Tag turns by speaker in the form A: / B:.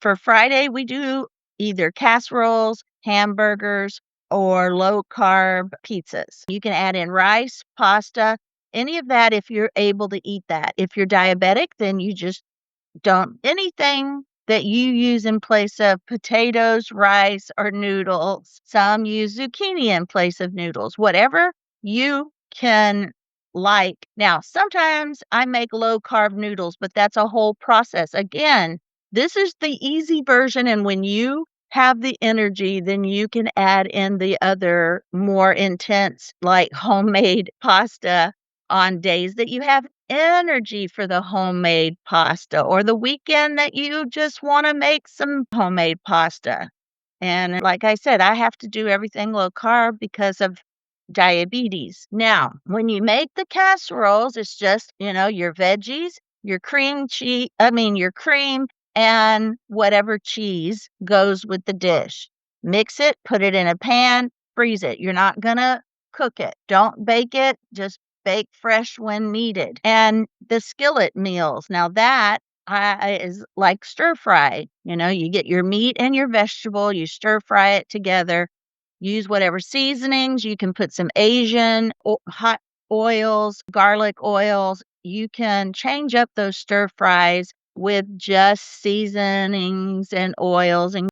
A: For Friday, we do either casseroles, hamburgers, or low-carb pizzas. You can add in rice, pasta, any of that if you're able to eat that. If you're diabetic, then you just don't anything that you use in place of potatoes, rice, or noodles. Some use zucchini in place of noodles. Whatever you can like. Now, sometimes I make low-carb noodles, but that's a whole process. Again, this is the easy version, and when you have the energy, then you can add in the other more intense, like homemade pasta on days that you have energy for the homemade pasta or the weekend that you just want to make some homemade pasta. And like I said, I have to do everything low carb because of diabetes. Now, when you make the casseroles, it's just, your veggies, your cream cheese, your cream and whatever cheese goes with the dish. Mix it, put it in a pan, freeze it. You're not going to cook it. Don't bake it, just bake fresh when needed. And the skillet meals, now that is like stir fry. You get your meat and your vegetable, you stir fry it together. Use whatever seasonings. You can put some Asian hot oils, garlic oils. You can change up those stir fries with just seasonings and oils and